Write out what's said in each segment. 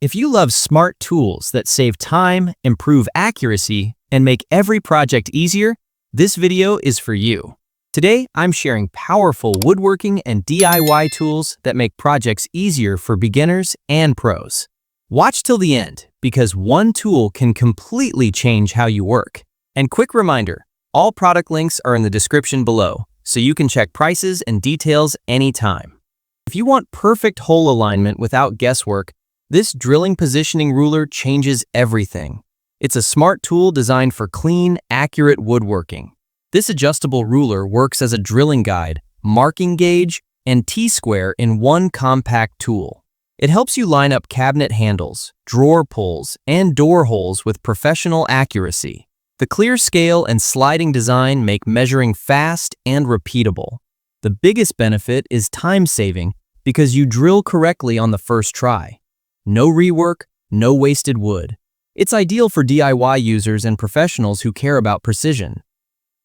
If you love smart tools that save time, improve accuracy, and make every project easier, this video is for you. Today, I'm sharing powerful woodworking and DIY tools that make projects easier for beginners and pros. Watch till the end, because one tool can completely change how you work. And quick reminder, all product links are in the description below, so you can check prices and details anytime. If you want perfect hole alignment without guesswork, this drilling positioning ruler changes everything. It's a smart tool designed for clean, accurate woodworking. This adjustable ruler works as a drilling guide, marking gauge, and T-square in one compact tool. It helps you line up cabinet handles, drawer pulls, and door holes with professional accuracy. The clear scale and sliding design make measuring fast and repeatable. The biggest benefit is time saving because you drill correctly on the first try. No rework, no wasted wood. It's ideal for DIY users and professionals who care about precision.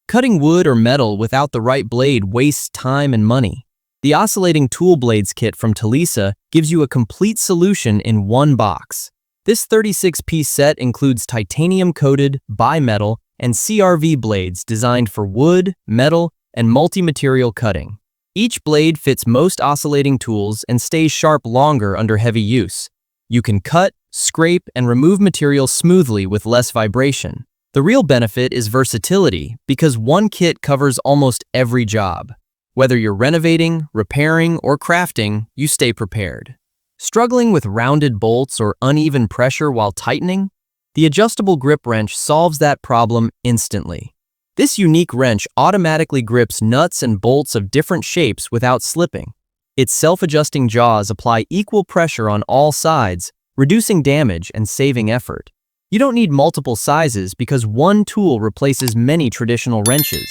Cutting wood or metal without the right blade wastes time and money. The Oscillating Tool Blades kit from Talisa gives you a complete solution in one box. This 36-piece set includes titanium-coated, bimetal, and CRV blades designed for wood, metal, and multi-material cutting. Each blade fits most oscillating tools and stays sharp longer under heavy use. You can cut, scrape, and remove material smoothly with less vibration. The real benefit is versatility because one kit covers almost every job. Whether you're renovating, repairing, or crafting, you stay prepared. Struggling with rounded bolts or uneven pressure while tightening? The adjustable grip wrench solves that problem instantly. This unique wrench automatically grips nuts and bolts of different shapes without slipping. Its self-adjusting jaws apply equal pressure on all sides, reducing damage and saving effort. You don't need multiple sizes because one tool replaces many traditional wrenches.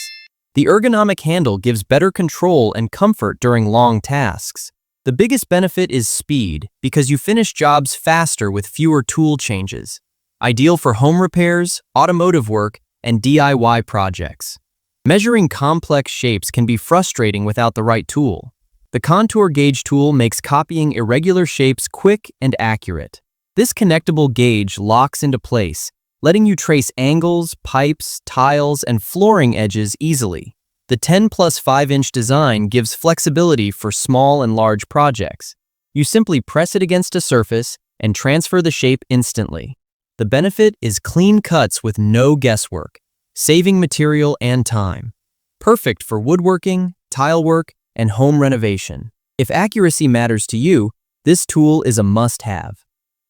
The ergonomic handle gives better control and comfort during long tasks. The biggest benefit is speed because you finish jobs faster with fewer tool changes. Ideal for home repairs, automotive work, and DIY projects. Measuring complex shapes can be frustrating without the right tool. The contour gauge tool makes copying irregular shapes quick and accurate. This connectable gauge locks into place, letting you trace angles, pipes, tiles, and flooring edges easily. The 10 plus 5-inch design gives flexibility for small and large projects. You simply press it against a surface and transfer the shape instantly. The benefit is clean cuts with no guesswork, saving material and time. Perfect for woodworking, tile work, and home renovation. If accuracy matters to you, this tool is a must-have.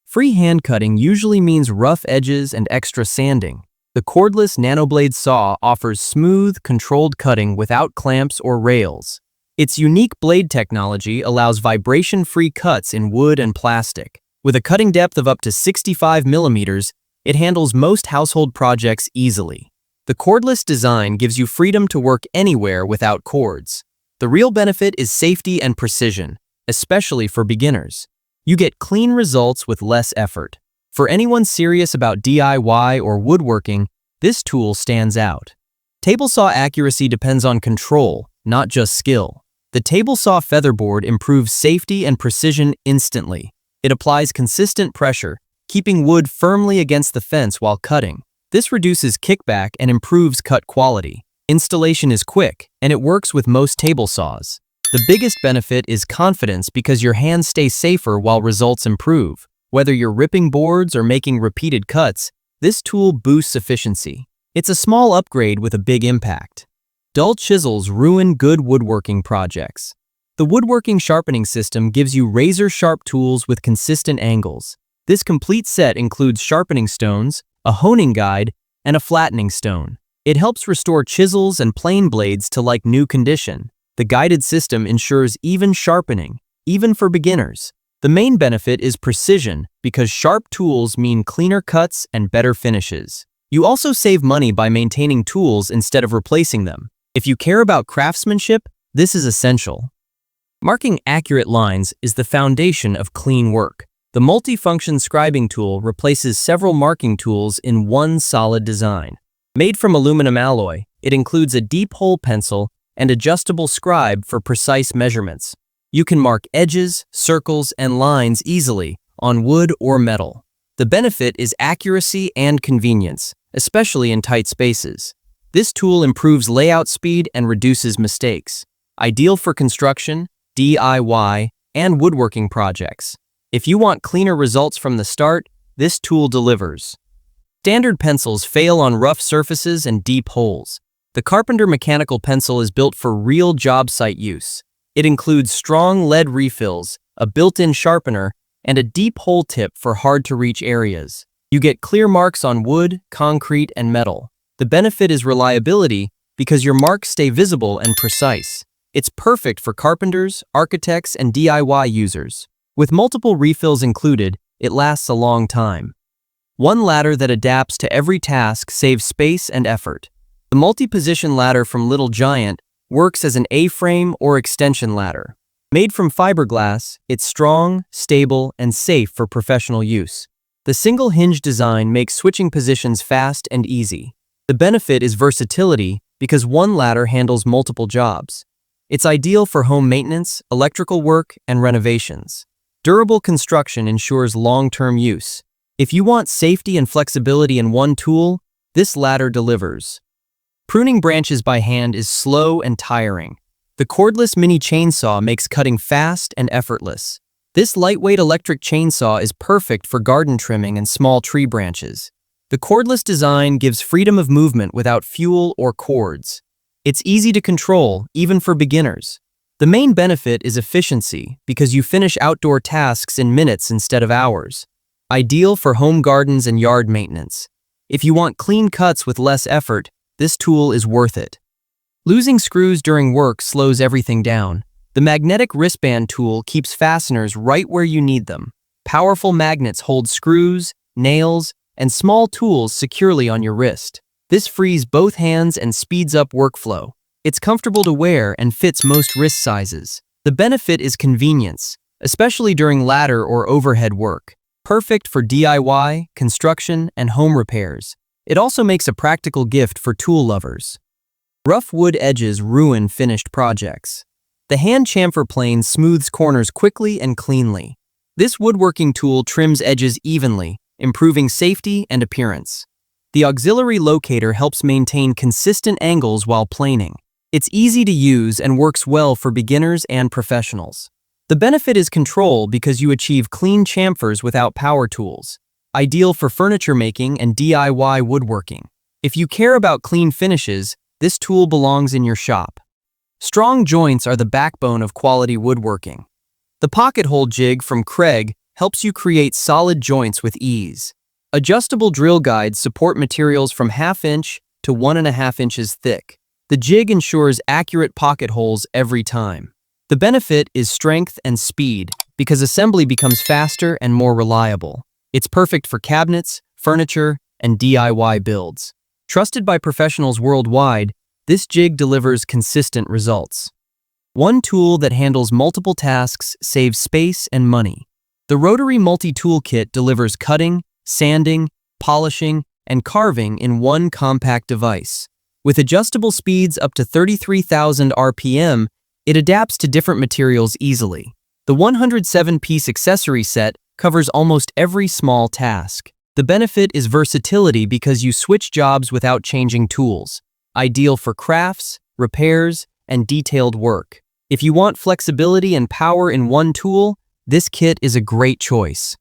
Free hand cutting usually means rough edges and extra sanding. The Cordless Nanoblade Saw offers smooth, controlled cutting without clamps or rails. Its unique blade technology allows vibration-free cuts in wood and plastic. With a cutting depth of up to 65 millimeters, it handles most household projects easily. The cordless design gives you freedom to work anywhere without cords. The real benefit is safety and precision, especially for beginners. You get clean results with less effort. For anyone serious about DIY or woodworking, this tool stands out. Table saw accuracy depends on control, not just skill. The table saw featherboard improves safety and precision instantly. It applies consistent pressure, keeping wood firmly against the fence while cutting. This reduces kickback and improves cut quality. Installation is quick, and it works with most table saws. The biggest benefit is confidence because your hands stay safer while results improve. Whether you're ripping boards or making repeated cuts, this tool boosts efficiency. It's a small upgrade with a big impact. Dull chisels ruin good woodworking projects. The woodworking sharpening system gives you razor-sharp tools with consistent angles. This complete set includes sharpening stones, a honing guide, and a flattening stone. It helps restore chisels and plane blades to like new condition. The guided system ensures even sharpening, even for beginners. The main benefit is precision because sharp tools mean cleaner cuts and better finishes. You also save money by maintaining tools instead of replacing them. If you care about craftsmanship, this is essential. Marking accurate lines is the foundation of clean work. The multi-function scribing tool replaces several marking tools in one solid design. Made from aluminum alloy, it includes a deep hole pencil and adjustable scribe for precise measurements. You can mark edges, circles, and lines easily, on wood or metal. The benefit is accuracy and convenience, especially in tight spaces. This tool improves layout speed and reduces mistakes. Ideal for construction, DIY, and woodworking projects. If you want cleaner results from the start, this tool delivers. Standard pencils fail on rough surfaces and deep holes. The Carpenter mechanical pencil is built for real job site use. It includes strong lead refills, a built-in sharpener, and a deep hole tip for hard-to-reach areas. You get clear marks on wood, concrete, and metal. The benefit is reliability because your marks stay visible and precise. It's perfect for carpenters, architects, and DIY users. With multiple refills included, it lasts a long time. One ladder that adapts to every task saves space and effort. The multi-position ladder from Little Giant works as an A-frame or extension ladder. Made from fiberglass, it's strong, stable, and safe for professional use. The single hinge design makes switching positions fast and easy. The benefit is versatility because one ladder handles multiple jobs. It's ideal for home maintenance, electrical work, and renovations. Durable construction ensures long-term use. If you want safety and flexibility in one tool, this ladder delivers. Pruning branches by hand is slow and tiring. The cordless mini chainsaw makes cutting fast and effortless. This lightweight electric chainsaw is perfect for garden trimming and small tree branches. The cordless design gives freedom of movement without fuel or cords. It's easy to control, even for beginners. The main benefit is efficiency because you finish outdoor tasks in minutes instead of hours. Ideal for home gardens and yard maintenance. If you want clean cuts with less effort, this tool is worth it. Losing screws during work slows everything down. The magnetic wristband tool keeps fasteners right where you need them. Powerful magnets hold screws, nails, and small tools securely on your wrist. This frees both hands and speeds up workflow. It's comfortable to wear and fits most wrist sizes. The benefit is convenience, especially during ladder or overhead work. Perfect for DIY, construction, and home repairs. It also makes a practical gift for tool lovers. Rough wood edges ruin finished projects. The hand chamfer plane smooths corners quickly and cleanly. This woodworking tool trims edges evenly, improving safety and appearance. The auxiliary locator helps maintain consistent angles while planing. It's easy to use and works well for beginners and professionals. The benefit is control because you achieve clean chamfers without power tools. Ideal for furniture making and DIY woodworking. If you care about clean finishes, this tool belongs in your shop. Strong joints are the backbone of quality woodworking. The pocket hole jig from Craig helps you create solid joints with ease. Adjustable drill guides support materials from 1/2 inch to 1.5 inches thick. The jig ensures accurate pocket holes every time. The benefit is strength and speed because assembly becomes faster and more reliable. It's perfect for cabinets, furniture, and DIY builds. Trusted by professionals worldwide, this jig delivers consistent results. One tool that handles multiple tasks saves space and money. The Rotary multi-tool kit delivers cutting, sanding, polishing, and carving in one compact device. With adjustable speeds up to 33,000 RPM, it adapts to different materials easily. The 107-piece accessory set covers almost every small task. The benefit is versatility because you switch jobs without changing tools. Ideal for crafts, repairs, and detailed work. If you want flexibility and power in one tool, this kit is a great choice.